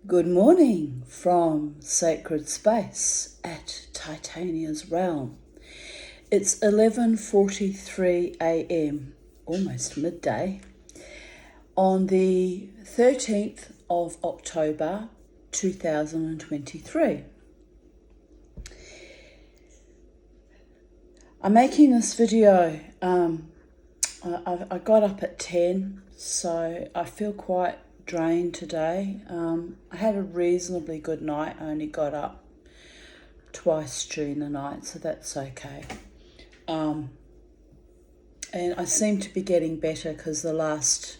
Good morning from Sacred Space at Titania's Realm. It's 11:43 a.m., almost midday, on the 13th of October 2023. I'm making this video, I got up at 10, so I feel quite drained today. I had a reasonably good night. I only got up twice during the night, so that's okay. And I seem to be getting better because the last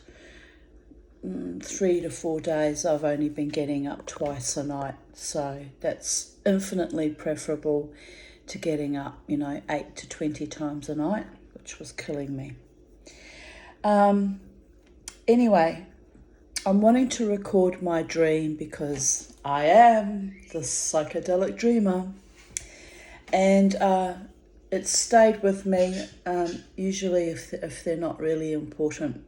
3 to 4 days I've only been getting up twice a night, so that's infinitely preferable to getting up 8 to 20 times a night, which was killing me. Anyway, I'm wanting to record my dream because I am the psychedelic dreamer, and it's stayed with me. Usually, if they're not really important,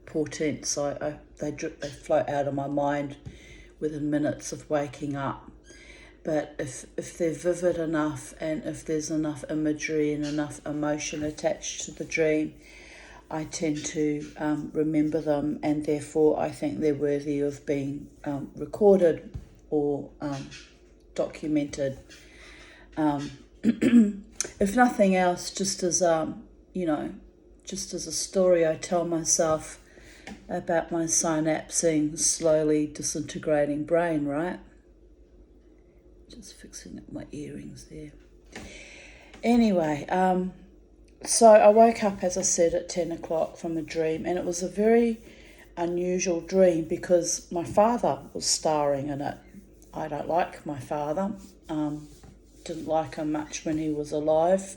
portents, they float out of my mind within minutes of waking up. But if they're vivid enough, and if there's enough imagery and enough emotion attached to the dream, I tend to remember them, and therefore I think they're worthy of being recorded or documented. If nothing else, just as a story I tell myself about my synapsing, slowly disintegrating brain, right? Just fixing up my earrings there. Anyway, so I woke up, as I said, at 10 o'clock from a dream, and it was a very unusual dream because my father was starring in it. I don't like my father. Didn't like him much when he was alive.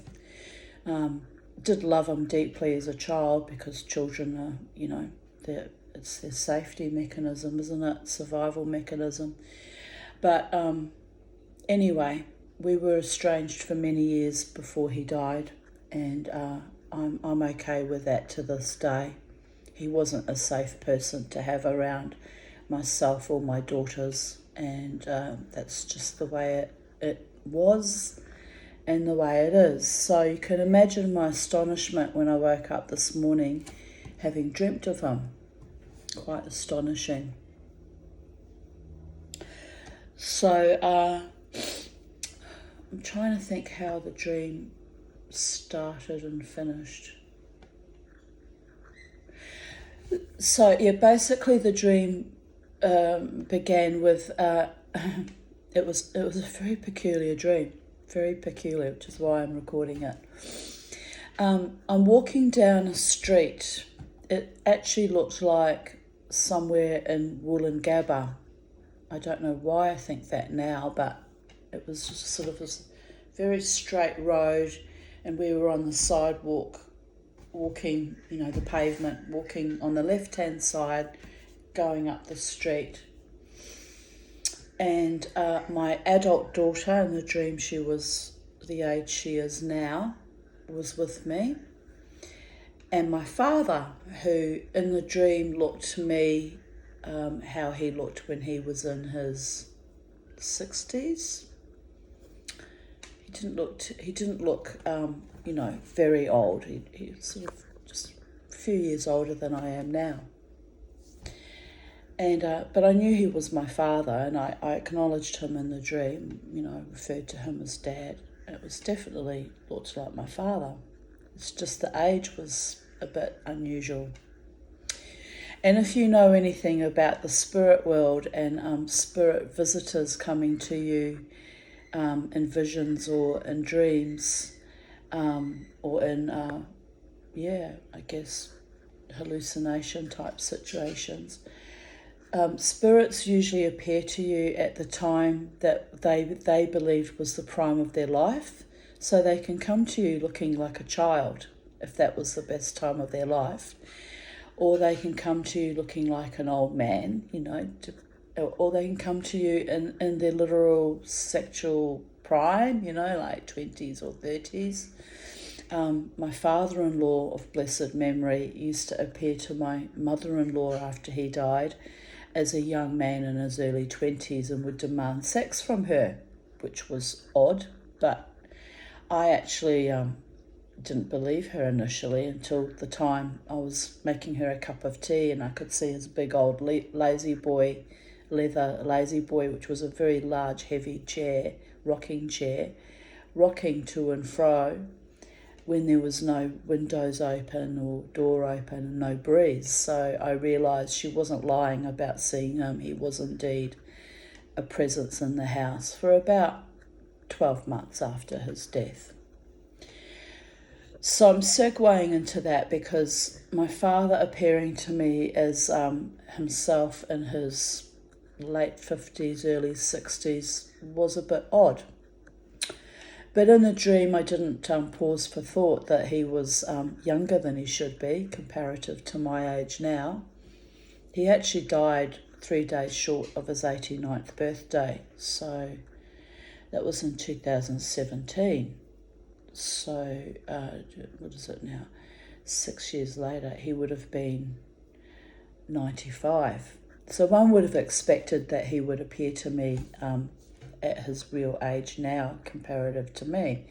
Did love him deeply as a child because children are, it's their safety mechanism, isn't it? Survival mechanism. But anyway, we were estranged for many years before he died. And I'm okay with that to this day. He wasn't a safe person to have around myself or my daughters, and that's just the way it was and the way it is. So you can imagine my astonishment when I woke up this morning having dreamt of him. Quite astonishing. So I'm trying to think how the dream started and finished. So yeah, basically the dream began with it was a very peculiar dream, very peculiar, which is why I'm recording it. I'm walking down a street. It actually looked like somewhere in Woolloongabba. I don't know why I think that now, but it was just sort of this very straight road, and we were on the sidewalk, walking, the pavement, walking on the left-hand side, going up the street. And my adult daughter, in the dream she was the age she is now, was with me. And my father, who in the dream looked to me how he looked when he was in his 60s. He didn't look very old. He was sort of just a few years older than I am now. And but I knew he was my father, and I acknowledged him in the dream. Referred to him as Dad. It was definitely looked like my father. It's just the age was a bit unusual. And if you know anything about the spirit world and spirit visitors coming to you in visions or in dreams, or in, I guess, hallucination type situations, spirits usually appear to you at the time that they believed was the prime of their life. So they can come to you looking like a child, if that was the best time of their life. Or they can come to you looking like an old man, or they can come to you in their literal sexual prime, like 20s or 30s. My father-in-law of blessed memory used to appear to my mother-in-law after he died as a young man in his early 20s and would demand sex from her, which was odd, but I actually didn't believe her initially until the time I was making her a cup of tea and I could see his big old leather lazy boy, which was a very large, heavy chair, rocking to and fro when there was no windows open or door open and no breeze. So I realised she wasn't lying about seeing him. He was indeed a presence in the house for about 12 months after his death. So I'm segueing into that because my father appearing to me as himself in his late 50s, early 60s was a bit odd. But in the dream, I didn't pause for thought that he was younger than he should be, comparative to my age now. He actually died 3 days short of his 89th birthday, so that was in 2017. So, what is it now? 6 years later, he would have been 95. So one would have expected that he would appear to me at his real age now, comparative to me.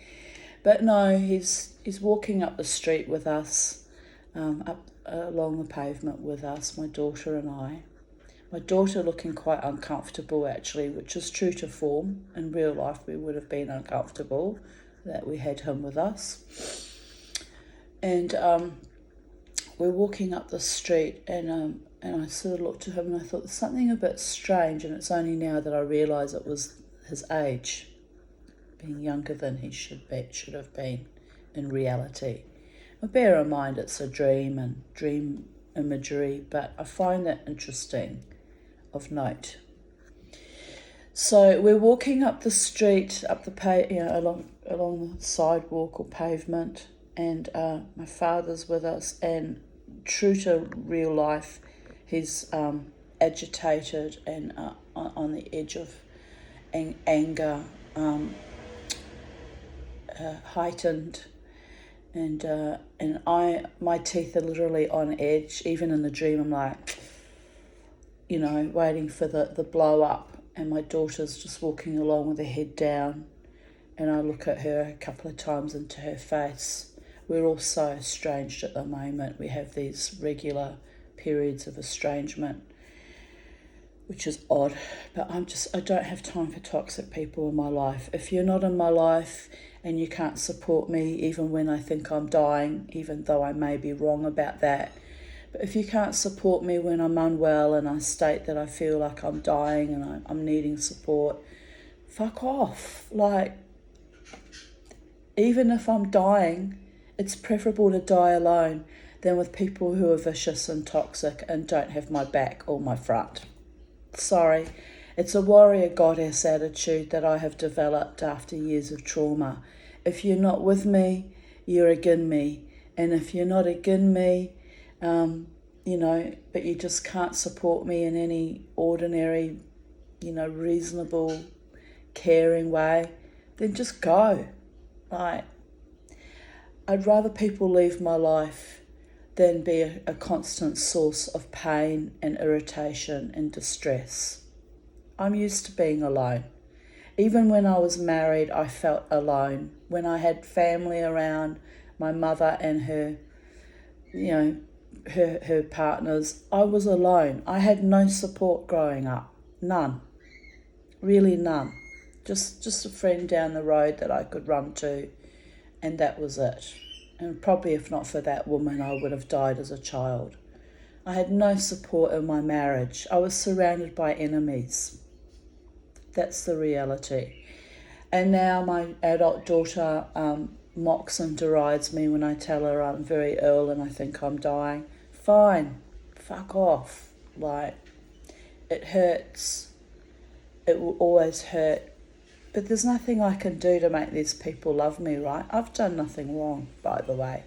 But no, he's walking up the street with us, up along the pavement with us, my daughter and I. My daughter looking quite uncomfortable actually, which is true to form. In real life we would have been uncomfortable that we had him with us. And we're walking up the street and I sort of looked at him and I thought there's something a bit strange, and it's only now that I realise it was his age, being younger than he should have been in reality. But bear in mind it's a dream and dream imagery, but I find that interesting, of note. So we're walking up the street, up the along the sidewalk or pavement, and my father's with us, and true to real life, he's agitated and on the edge of anger, heightened, and my teeth are literally on edge. Even in the dream, I'm like, waiting for the blow up, and my daughter's just walking along with her head down, and I look at her a couple of times into her face. We're all so estranged at the moment. We have these regular periods of estrangement, which is odd, but I don't have time for toxic people in my life. If you're not in my life and you can't support me even when I think I'm dying, even though I may be wrong about that, but if you can't support me when I'm unwell and I state that I feel like I'm dying and I'm needing support, fuck off. Like, even if I'm dying, it's preferable to die alone than with people who are vicious and toxic and don't have my back or my front. Sorry, it's a warrior goddess attitude that I have developed after years of trauma. If you're not with me, you're against me. And if you're not against me, but you just can't support me in any ordinary, reasonable, caring way, then just go. Like, I'd rather people leave my life than be a constant source of pain and irritation and distress. I'm used to being alone. Even when I was married, I felt alone. When I had family around, my mother and her, her partners, I was alone. I had no support growing up. None. Really none. Just a friend down the road that I could run to, and that was it. And probably if not for that woman, I would have died as a child. I had no support in my marriage. I was surrounded by enemies. That's the reality. And now my adult daughter mocks and derides me when I tell her I'm very ill and I think I'm dying. Fine, fuck off. Like, it hurts. It will always hurt. But there's nothing I can do to make these people love me, right? I've done nothing wrong, by the way.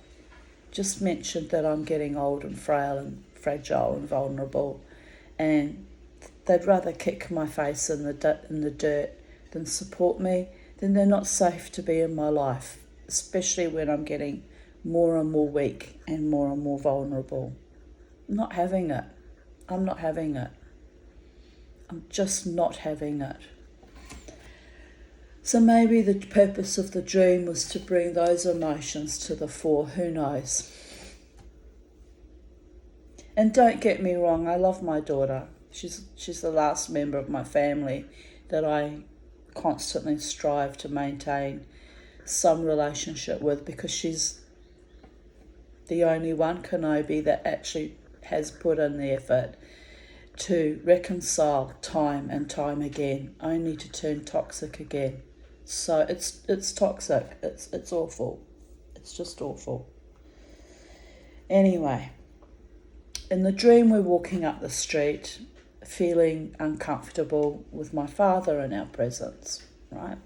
Just mentioned that I'm getting old and frail and fragile and vulnerable, and they'd rather kick my face in the dirt than support me. Then they're not safe to be in my life, especially when I'm getting more and more weak and more vulnerable. I'm not having it. I'm not having it. I'm just not having it. So maybe the purpose of the dream was to bring those emotions to the fore, who knows. And don't get me wrong, I love my daughter. She's the last member of my family that I constantly strive to maintain some relationship with, because she's the only one, Kenobi, that actually has put in the effort to reconcile time and time again, only to turn toxic again. So it's toxic. It's awful. It's just awful. Anyway, in the dream we're walking up the street, feeling uncomfortable with my father in our presence, right?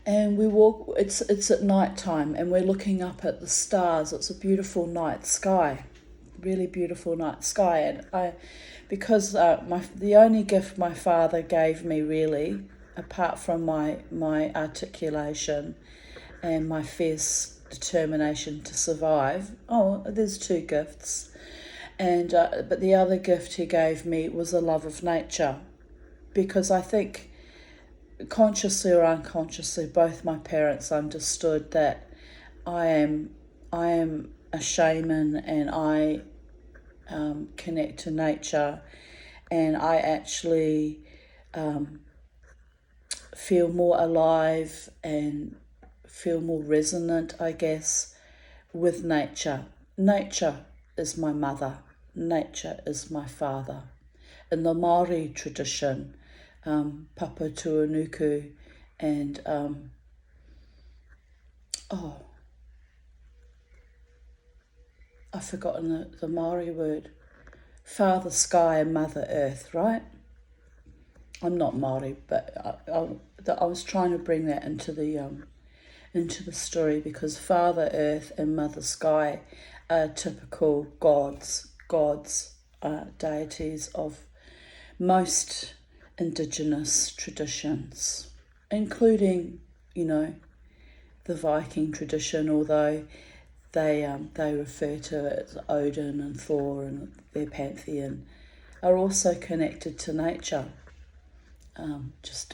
And we walk, it's at night time, and we're looking up at the stars. It's a beautiful night sky, really beautiful night sky. And because the only gift my father gave me, really, apart from my articulation and my fierce determination to survive, there's two gifts, and but the other gift he gave me was a love of nature, because I think, consciously or unconsciously, both my parents understood that I am a shaman, and I connect to nature, and I actually feel more alive and feel more resonant, I guess, with nature. Nature is my mother. Nature is my father. In the Māori tradition, Papa Tuanuku and I've forgotten the Māori word. Father Sky and Mother Earth, right? I'm not Māori, but I was trying to bring that into the story, because Father Earth and Mother Sky are typical gods, deities of most Indigenous traditions, including, the Viking tradition, although they refer to it as Odin and Thor, and their pantheon are also connected to nature, just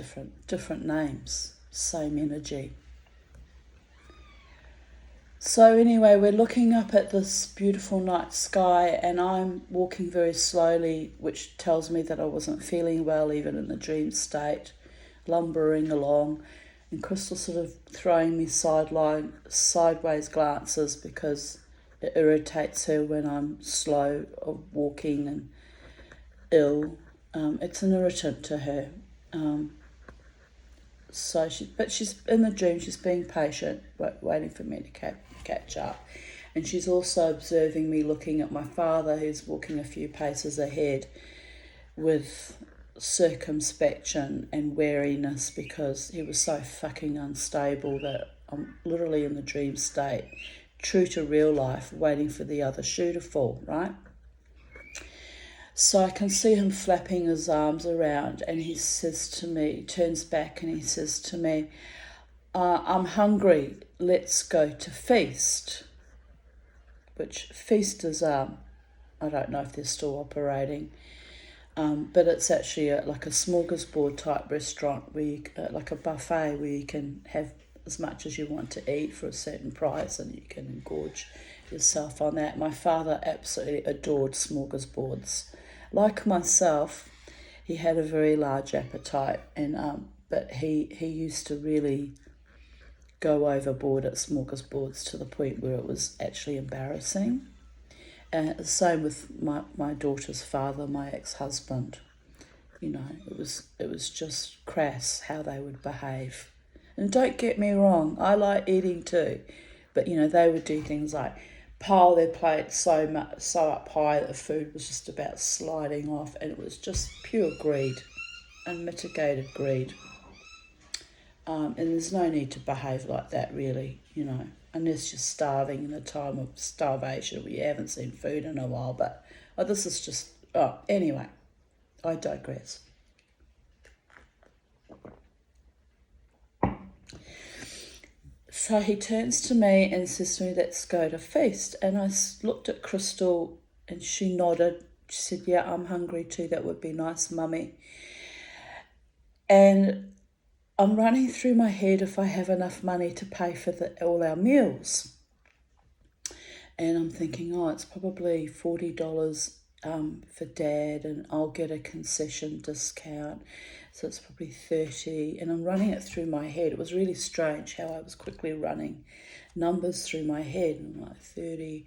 different names, same energy. So anyway, we're looking up at this beautiful night sky, and I'm walking very slowly, which tells me that I wasn't feeling well even in the dream state, lumbering along, and Crystal sort of throwing me sideways glances, because it irritates her when I'm slow of walking and ill. It's an irritant to her. But she's in the dream, she's being patient, waiting for me to catch up. And she's also observing me looking at my father, who's walking a few paces ahead with circumspection and wariness, because he was so fucking unstable that I'm literally in the dream state, true to real life, waiting for the other shoe to fall, right? So I can see him flapping his arms around, and he says to me, turns back and he says to me, I'm hungry, let's go to feast. Which feast is, I don't know if they're still operating, but it's actually like a smorgasbord type restaurant, where like a buffet, where you can have as much as you want to eat for a certain price, and you can engorge yourself on that. My father absolutely adored smorgasbords. Like myself, he had a very large appetite, and but he used to really go overboard at smorgasbords, to the point where it was actually embarrassing. And the same with my daughter's father, my ex-husband. It was just crass how they would behave. And don't get me wrong, I like eating too, but they would do things like pile their plates so up high that the food was just about sliding off, and it was just pure greed, unmitigated greed. And there's no need to behave like that, really, unless you're starving in a time of starvation where you haven't seen food in a while. But this is just, anyway, I digress. So he turns to me and says to me, let's go to feast. And I looked at Crystal, and she nodded. She said, yeah, I'm hungry too. That would be nice, Mummy. And I'm running through my head if I have enough money to pay for all our meals. And I'm thinking, oh, it's probably $40 for Dad, and I'll get a concession discount, so it's probably $30. And I'm running it through my head. It was really strange how I was quickly running numbers through my head. And I'm like 30,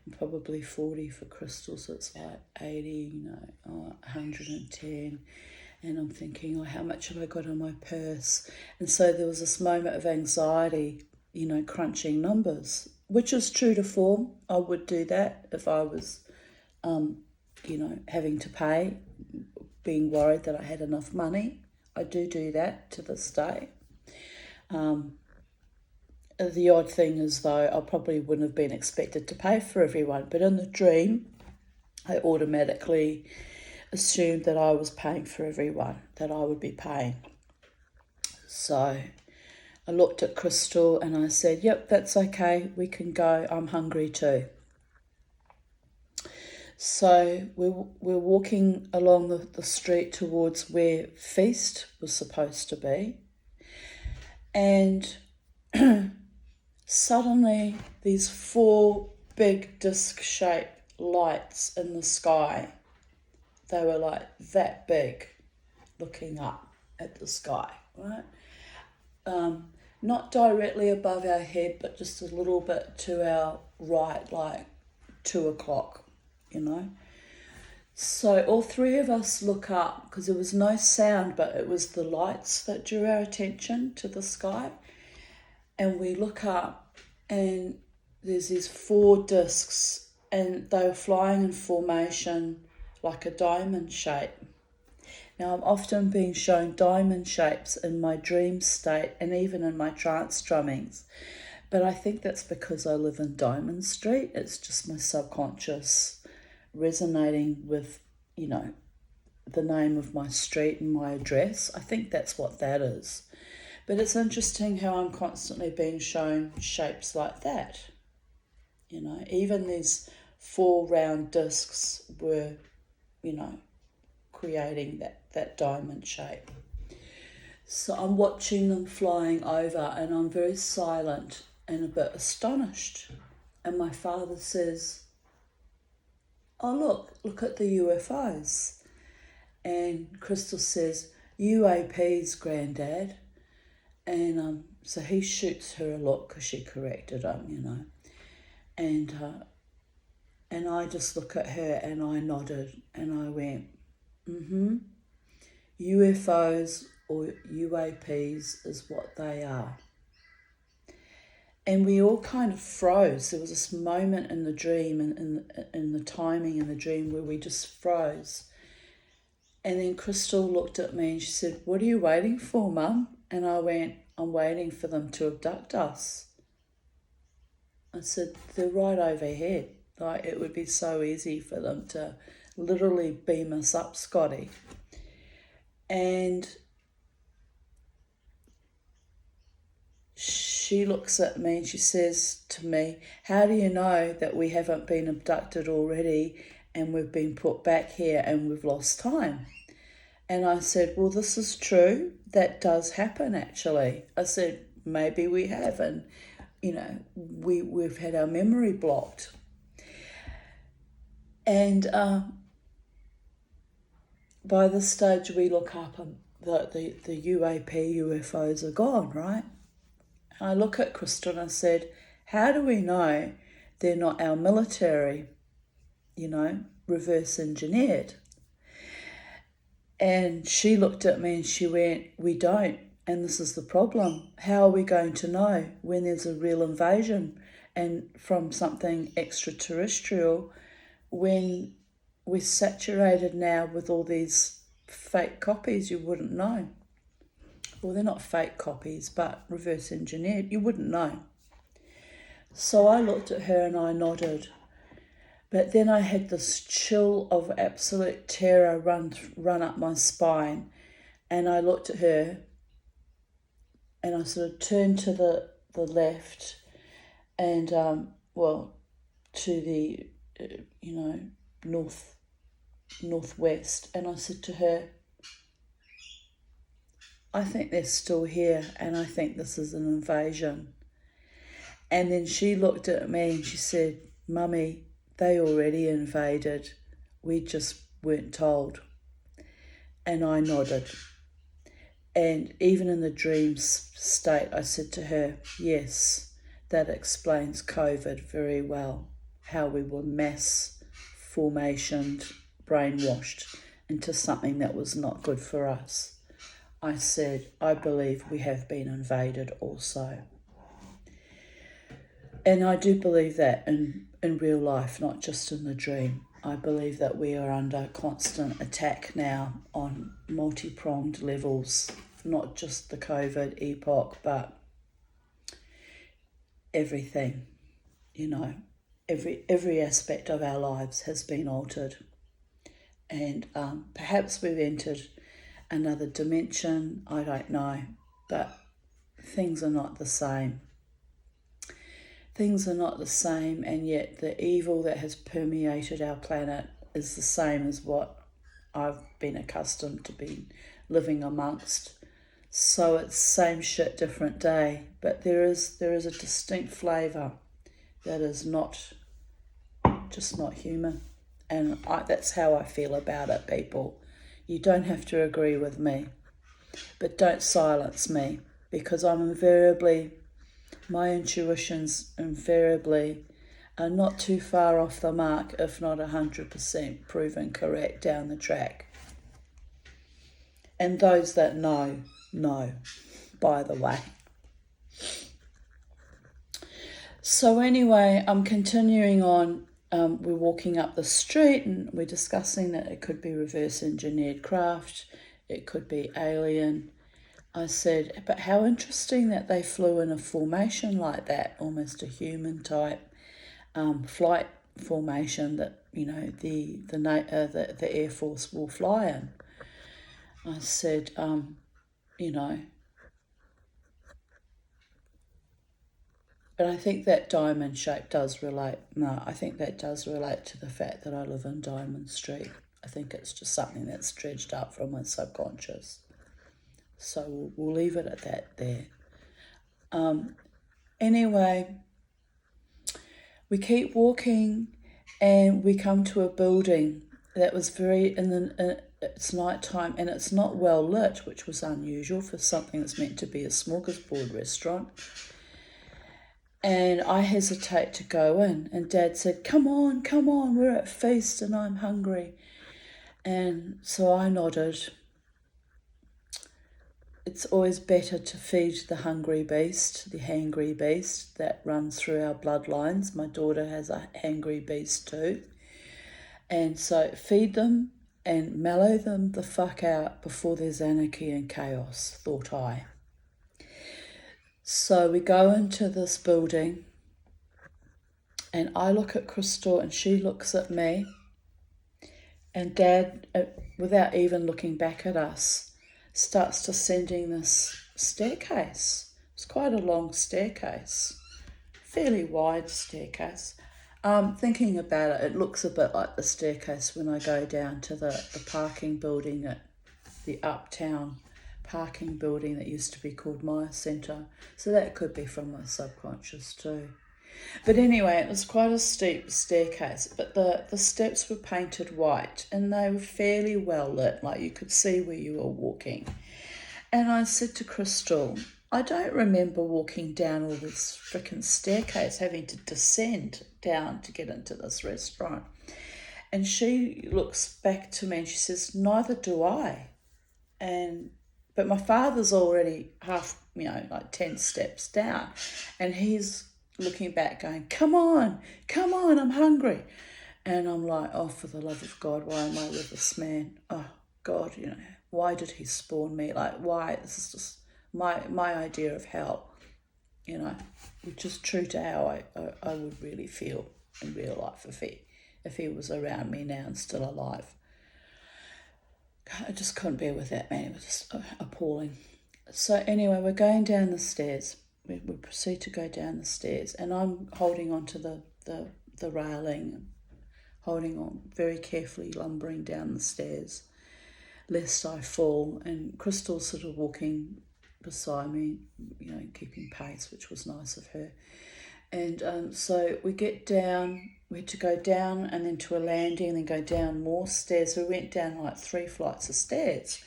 and probably 40 for Crystal, so it's like 80, 110. And I'm thinking, oh, how much have I got in my purse? And so there was this moment of anxiety, crunching numbers, which is true to form. I would do that if I was, having to pay, being worried that I had enough money. I do that to this day. The odd thing is, though, I probably wouldn't have been expected to pay for everyone. But in the dream, I automatically assumed that I was paying for everyone, that I would be paying. So I looked at Crystal and I said, yep, that's okay, we can go, I'm hungry too. So we're walking along the street towards where Feast was supposed to be. And suddenly these 4 big disc-shaped lights in the sky, they were like that big, looking up at the sky, right? Not directly above our head, but just a little bit to our right, like 2 o'clock, So all 3 of us look up, because there was no sound, but it was the lights that drew our attention to the sky. And we look up and there's these 4 discs, and they were flying in formation like a diamond shape. Now, I'm often being shown diamond shapes in my dream state and even in my trance drummings, but I think that's because I live in Diamond Street. It's just my subconscious resonating with, the name of my street and my address. I think that's what that is. But it's interesting how I'm constantly being shown shapes like that. Even these 4 round discs were, creating that diamond shape. So I'm watching them flying over, and I'm very silent and a bit astonished. And my father says, oh, look at the UFOs. And Crystal says, UAPs, Granddad. And so he shoots her a look because she corrected him, And I just look at her and I nodded and I went, UFOs or UAPs is what they are. And we all kind of froze. There was this moment in the dream and in the timing in the dream where we just froze. And then Crystal looked at me and she said, what are you waiting for, Mum? And I went, I'm waiting for them to abduct us. I said, they're right overhead. Like, it would be so easy for them to literally beam us up, Scotty. And she looks at me and she says to me, how do you know that we haven't been abducted already and we've been put back here and we've lost time? And I said, well, this is true. That does happen, actually. I said, maybe we have, and, we've had our memory blocked. And by this stage, we look up and the UAP UFOs are gone, right? And I look at Crystal and I said, how do we know they're not our military, reverse engineered? And she looked at me and she went, we don't. And this is the problem. How are we going to know when there's a real invasion and from something extraterrestrial when we're saturated now with all these fake copies? You wouldn't know. Well, they're not fake copies, but reverse engineered. You wouldn't know. So I looked at her and I nodded. But then I had this chill of absolute terror run up my spine. And I looked at her and I sort of turned to the left and, to the, north northwest, and I said to her, I think they're still here, and I think this is an invasion. And then she looked at me and she said, Mummy, they already invaded. We just weren't told. And I nodded. And even in the dream state, I said to her, yes, that explains COVID very well, how we were mass formationed, brainwashed into something that was not good for us. I said, I believe we have been invaded also. And I do believe that in real life, not just in the dream. I believe that we are under constant attack now on multi-pronged levels, not just the COVID epoch, but everything, every aspect of our lives has been altered. And perhaps we've entered another dimension, I don't know, but things are not the same. Things are not the same, and yet the evil that has permeated our planet is the same as what I've been accustomed to be living amongst. So it's same shit, different day, but there is a distinct flavour that is not human, and that's how I feel about it, people. You don't have to agree with me, but don't silence me, because my intuitions invariably are not too far off the mark, if not 100% proven correct down the track. And those that know, by the way. So anyway, I'm continuing on. We're walking up the street and we're discussing that it could be reverse engineered craft, it could be alien. I said, but how interesting that they flew in a formation like that, almost a human type flight formation that the Air Force will fly in. I said, but I think that diamond shape does relate. No, I think that does relate to the fact that I live in Diamond Street. I think it's just something that's dredged up from my subconscious. So we'll leave it at that there. Anyway, we keep walking and we come to a building that was it's nighttime and it's not well lit, which was unusual for something that's meant to be a smorgasbord restaurant. And I hesitate to go in, and Dad said, come on, we're at feast and I'm hungry. And so I nodded. It's always better to feed the hangry beast that runs through our bloodlines. My daughter has a hangry beast too. And so feed them and mellow them the fuck out before there's anarchy and chaos, thought I. So we go into this building and I look at Crystal and she looks at me, and Dad, without even looking back at us, starts descending this staircase. It's quite a long staircase, fairly wide staircase. Thinking about it, it looks a bit like the staircase when I go down to the parking building at the Uptown parking building that used to be called Myer Centre. So that could be from my subconscious too. But anyway, it was quite a steep staircase, but the steps were painted white and they were fairly well lit, like you could see where you were walking. And I said to Crystal, I don't remember walking down all this frickin' staircase, having to descend down to get into this restaurant. And she looks back to me and she says, neither do I. But my father's already half, like 10 steps down, and he's looking back going, come on, I'm hungry. And I'm like, oh, for the love of God, why am I with this man? Oh, God, why did he spawn me? Like, why? This is just my idea of hell, which is true to how I would really feel in real life if he was around me now and still alive. I just couldn't bear with that man. It was just appalling. So anyway, we're going down the stairs. We proceed to go down the stairs, and I'm holding onto the railing. holding on very carefully, lumbering down the stairs, lest I fall. And Crystal sort of walking beside me, keeping pace, which was nice of her. And so we get down, we had to go down and then to a landing and then go down more stairs. So we went down like 3 flights of stairs.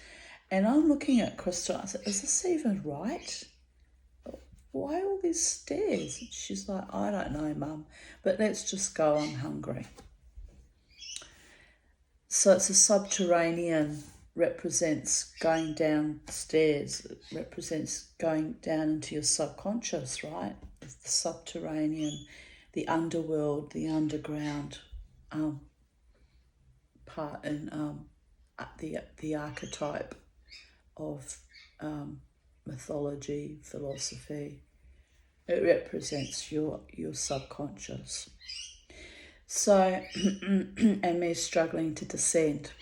And I'm looking at Crystal, I said, is this even right? Why all these stairs? And she's like, I don't know, Mum, but let's just go, I'm hungry. So it's a subterranean, represents going downstairs. It represents going down into your subconscious, right? It's the subterranean, the underworld, the underground part in the archetype of mythology, philosophy. It represents your subconscious. So, and me struggling to descend.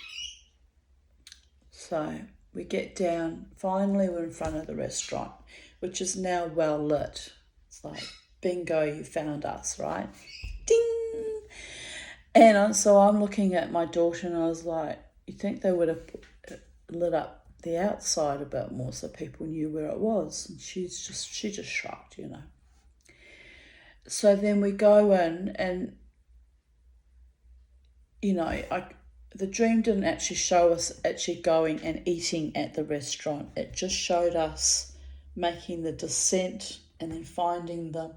So we get down, finally we're in front of the restaurant, which is now well lit. It's like, bingo, you found us, right? Ding! And so I'm looking at my daughter and I was like, you'd think they would have lit up the outside a bit more so people knew where it was. And she just shrugged, So then we go in and, the dream didn't actually show us actually going and eating at the restaurant. It just showed us making the descent and then finding the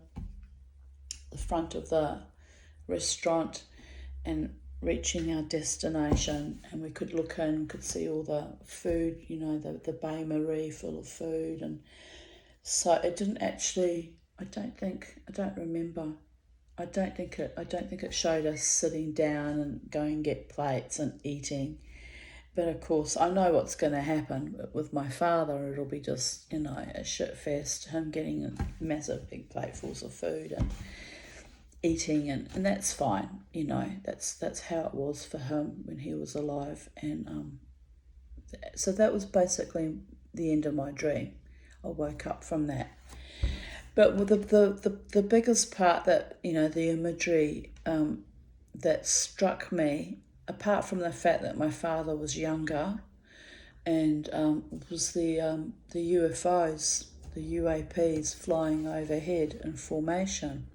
front of the restaurant and reaching our destination. And we could look in, could see all the food, the bain marie full of food. And so it didn't actually, I don't remember. I don't think it showed us sitting down and going and get plates and eating. But of course, I know what's going to happen with my father. It'll be just, a shit fest, him getting massive big platefuls of food and eating, and that's fine, that's how it was for him when he was alive. And so that was basically the end of my dream. I woke up from that. But the biggest part that, the imagery that struck me, apart from the fact that my father was younger, and was the UFOs, the UAPs flying overhead in formation.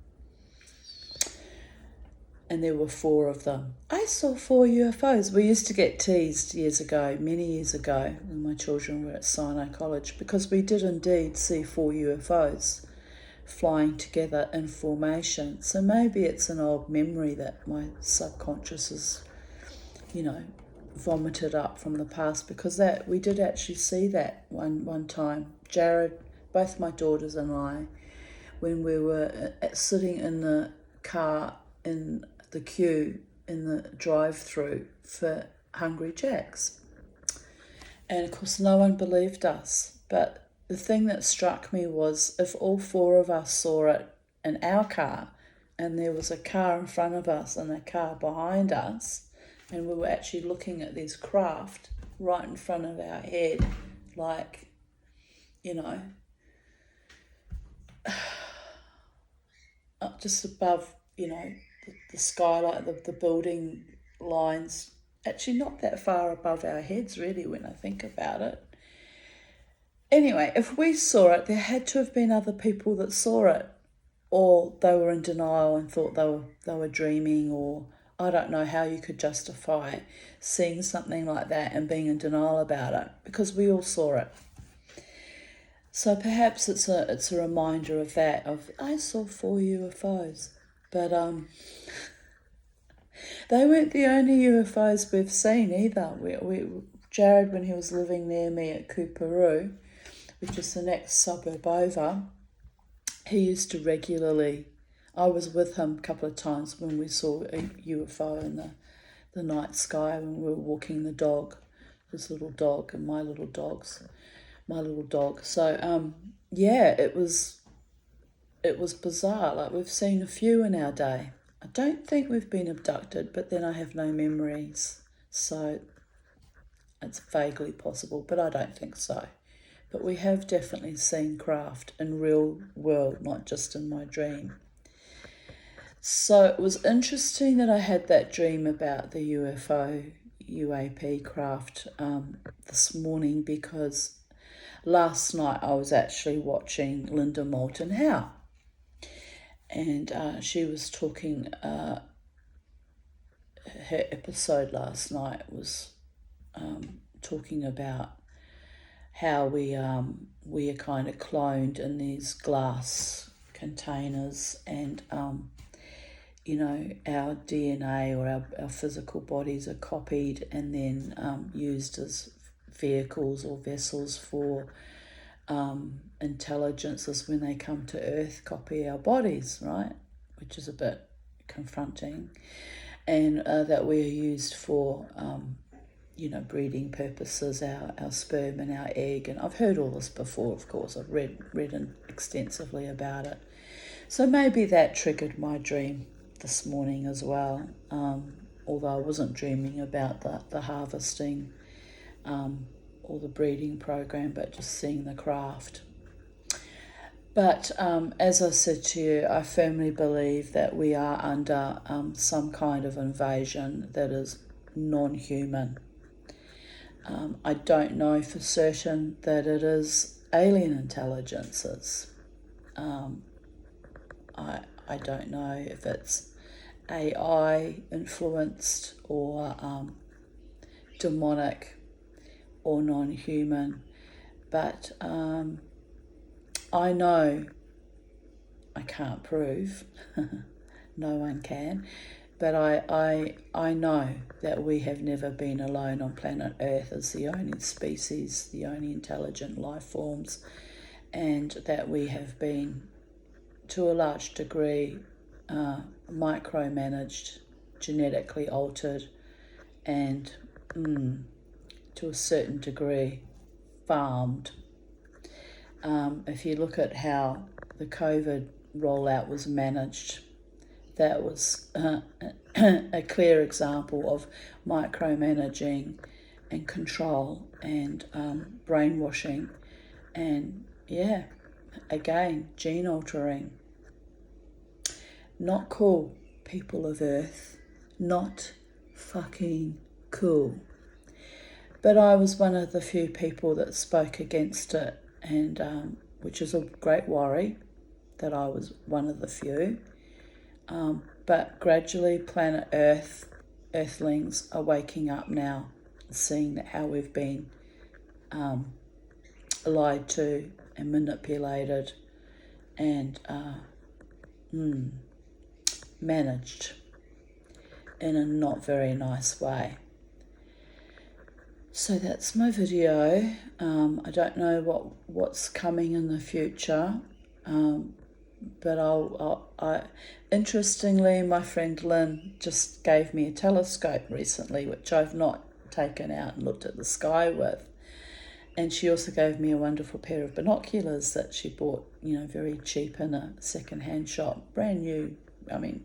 And there were 4 of them. I saw 4 UFOs. We used to get teased many years ago, when my children were at Sinai College, because we did indeed see 4 UFOs flying together in formation. So maybe it's an old memory that my subconscious has, vomited up from the past, because that we did actually see that one time. Jared, both my daughters and I, when we were sitting in the car in the queue in the drive-through for Hungry Jack's. And of course no one believed us, but the thing that struck me was, if all 4 of us saw it in our car, and there was a car in front of us and a car behind us, and we were actually looking at these craft right in front of our head, like, up just above, the skylight, the building lines, actually not that far above our heads, really, when I think about it. Anyway, if we saw it, there had to have been other people that saw it, or they were in denial and thought they were dreaming, or I don't know how you could justify seeing something like that and being in denial about it, because we all saw it. So perhaps it's a reminder of that, of I saw 4 UFOs, but they weren't the only UFOs we've seen either. Jared, when he was living near me at Coorparoo, which is the next suburb over, he used to regularly, I was with him a couple of times when we saw a UFO in the night sky when we were walking the dog, his little dog and my little dog. So, it was bizarre. Like, we've seen a few in our day. I don't think we've been abducted, but then I have no memories. So it's vaguely possible, but I don't think so. But we have definitely seen craft in real world, not just in my dream. So it was interesting that I had that dream about the UAP craft this morning, because last night I was actually watching Linda Moulton Howe, and she was talking, her episode last night was talking about how we are kind of cloned in these glass containers, and our DNA or our physical bodies are copied and then used as vehicles or vessels for intelligences when they come to Earth, copy our bodies, right? Which is a bit confronting. And that we are used for, breeding purposes, our sperm and our egg. And I've heard all this before, of course. I've read extensively about it. So maybe that triggered my dream this morning as well, although I wasn't dreaming about the harvesting or the breeding program, but just seeing the craft. But as I said to you, I firmly believe that we are under some kind of invasion that is non-human. I don't know for certain that it is alien intelligences. I don't know if it's AI influenced or demonic or non-human, but I know, I can't prove, no one can, but I know that we have never been alone on planet Earth as the only species, the only intelligent life forms, and that we have been, to a large degree, micromanaged, genetically altered, and to a certain degree farmed. If you look at how the COVID rollout was managed, that was a clear example of micromanaging and control and brainwashing, and again, gene altering. Not cool, people of Earth. Not fucking cool. But I was one of the few people that spoke against it, and which is a great worry that I was one of the few. But gradually, planet Earth, Earthlings are waking up now, seeing how we've been lied to and manipulated and managed in a not very nice way. So that's my video. I don't know what's coming in the future, but interestingly, my friend Lynn just gave me a telescope recently, which I've not taken out and looked at the sky with. And she also gave me a wonderful pair of binoculars that she bought, very cheap in a second-hand shop, brand new,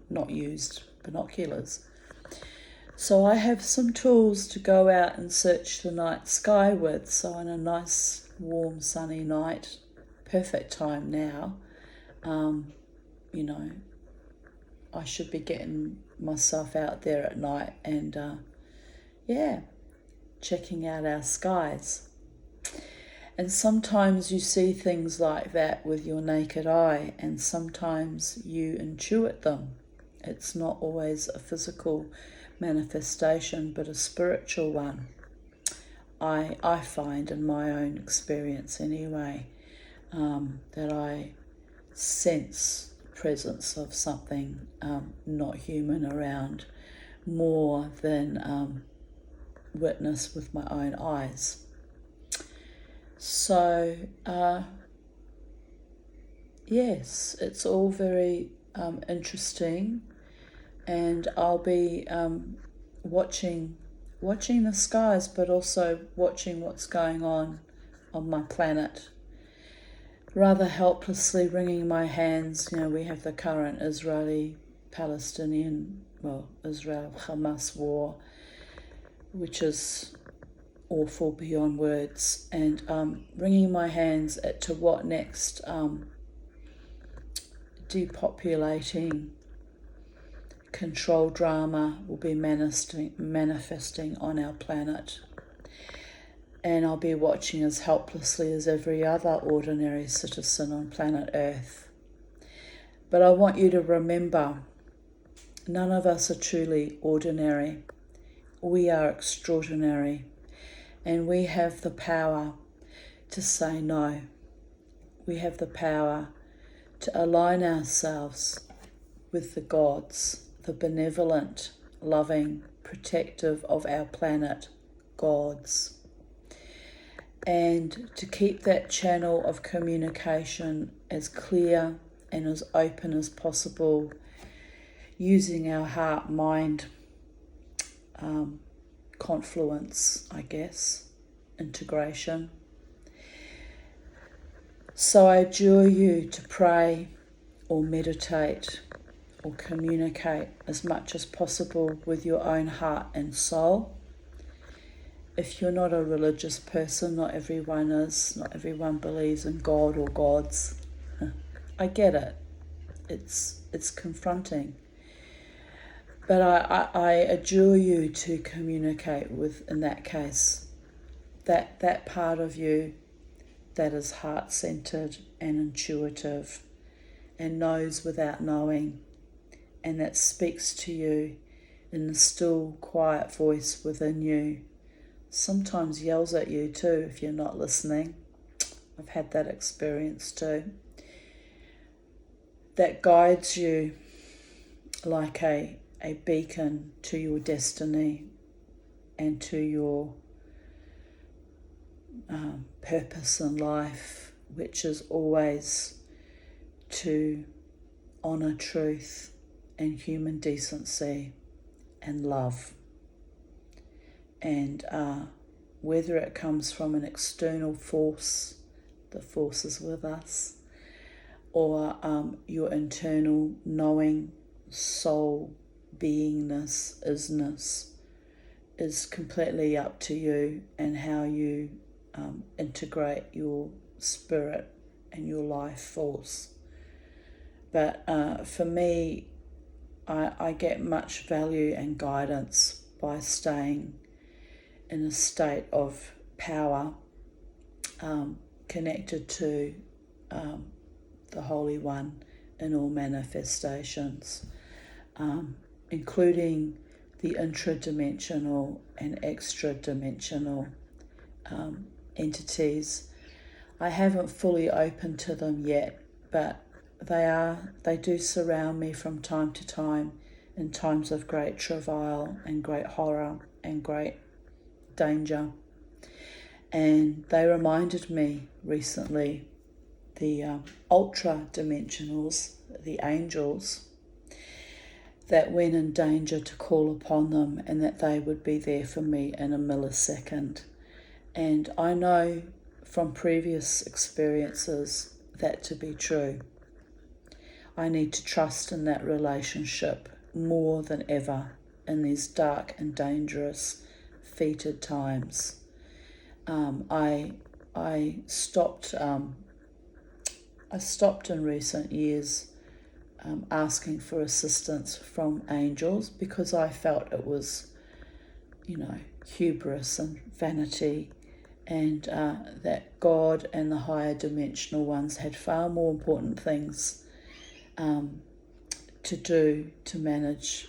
not used binoculars. So I have some tools to go out and search the night sky with. So on a nice, warm, sunny night, perfect time now, I should be getting myself out there at night and, checking out our skies. And sometimes you see things like that with your naked eye, and sometimes you intuit them. It's not always a physical manifestation, but a spiritual one. I find in my own experience anyway, that I sense the presence of something not human around more than witness with my own eyes. So, yes, it's all very interesting, and I'll be watching the skies, but also watching what's going on my planet. Rather helplessly wringing my hands. We have the current Israeli-Palestinian, Israel-Hamas war, which is awful beyond words, and wringing my hands to what next. Depopulating control drama will be manifesting on our planet. And I'll be watching as helplessly as every other ordinary citizen on planet Earth. But I want you to remember, none of us are truly ordinary. We are extraordinary. And we have the power to say no. We have the power to align ourselves with the gods, the benevolent, loving, protective of our planet gods. And to keep that channel of communication as clear and as open as possible, using our heart-mind confluence, I guess, integration. So I adjure you to pray or meditate or communicate as much as possible with your own heart and soul. If you're not a religious person, not everyone is, not everyone believes in God or gods. I get it. It's confronting. But I adjure you to communicate with, in that case, that part of you that is heart-centered and intuitive and knows without knowing, and that speaks to you in the still, quiet voice within you. Sometimes yells at you too if you're not listening. I've had that experience too. That guides you like a beacon to your destiny and to your purpose in life, which is always to honour truth and human decency and love. And whether it comes from an external force, the force is with us, or your internal knowing soul beingness, isness, is completely up to you and how you integrate your spirit and your life force. But for me, I get much value and guidance by staying in a state of power, connected to the Holy One in all manifestations, including the intradimensional and extra-dimensional entities. I haven't fully opened to them yet, but they do surround me from time to time in times of great travail and great horror and great danger. And they reminded me recently, the ultra-dimensionals, the angels, that when in danger to call upon them and that they would be there for me in a millisecond. And I know from previous experiences that to be true. I need to trust in that relationship more than ever in these dark and dangerous, fetid times. I stopped in recent years asking for assistance from angels because I felt it was, hubris and vanity, and that God and the higher dimensional ones had far more important things to do to manage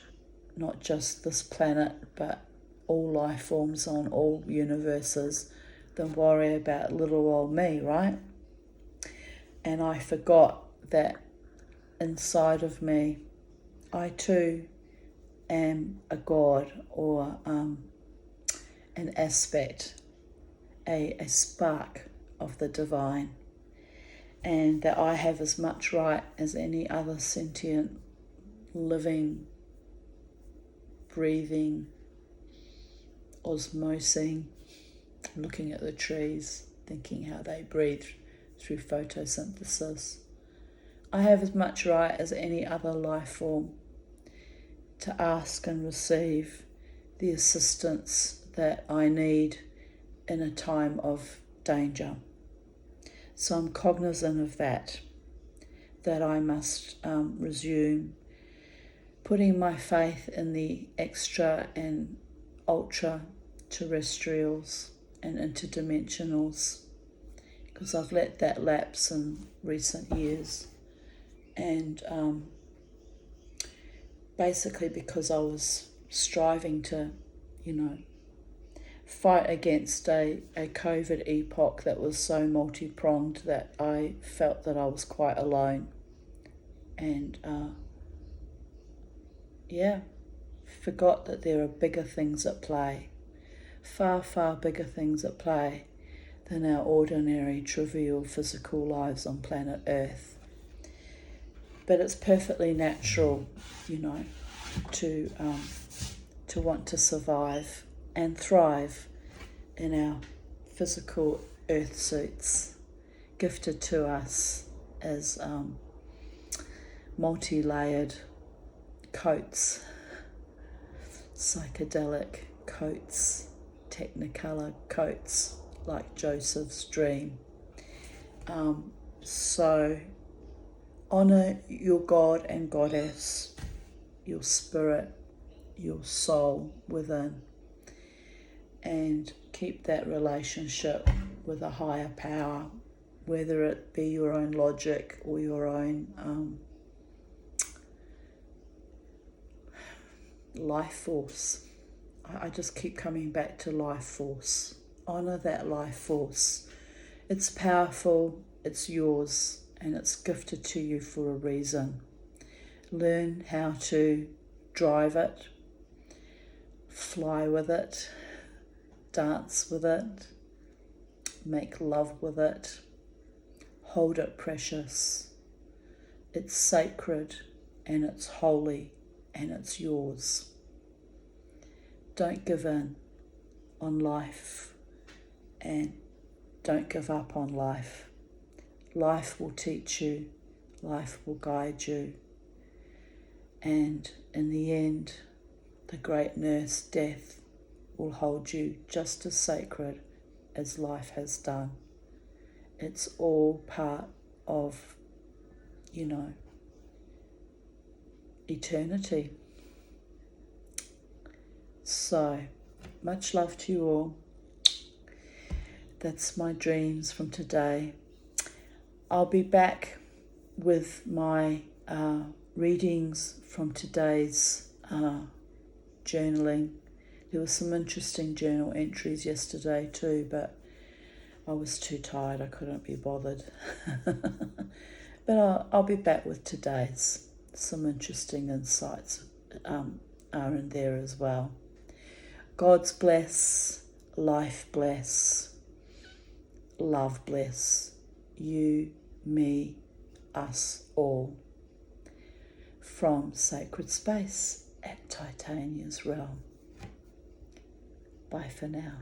not just this planet but all life forms on all universes than worry about little old me, right? And I forgot that inside of me, I too am a God or an aspect, a spark of the divine, and that I have as much right as any other sentient, living, breathing, osmosing, looking at the trees, thinking how they breathe through photosynthesis. I have as much right as any other life form to ask and receive the assistance that I need in a time of danger. So I'm cognizant of that I must resume putting my faith in the extra and ultra terrestrials and interdimensionals, because I've let that lapse in recent years, and basically because I was striving to, fight against a COVID epoch that was so multi-pronged that I felt that I was quite alone, and forgot that there are bigger things at play, far, far bigger things at play than our ordinary, trivial, physical lives on planet Earth. But it's perfectly natural, to want to survive and thrive in our physical Earth suits, gifted to us as multi-layered coats, psychedelic coats, technicolor coats, like Joseph's dream. So honor your God and Goddess, your spirit, your soul within, and keep that relationship with a higher power, whether it be your own logic or your own life force. I just keep coming back to life force. Honor that life force. It's powerful, it's yours, and it's gifted to you for a reason. Learn how to drive it, fly with it, dance with it, make love with it, hold it precious. It's sacred and it's holy and it's yours. Don't give in on life and don't give up on life. Life will teach you, life will guide you, and in the end, the great nurse, death, will hold you just as sacred as life has done. It's all part of, eternity. So, much love to you all. That's my dreams from today. I'll be back with my readings from today's journaling. There were some interesting journal entries yesterday too, but I was too tired, I couldn't be bothered. But I'll be back with today's. Some interesting insights are in there as well. God's bless, life bless, love bless, you, me, us all. From Sacred Space at Titania's Realm. Bye for now.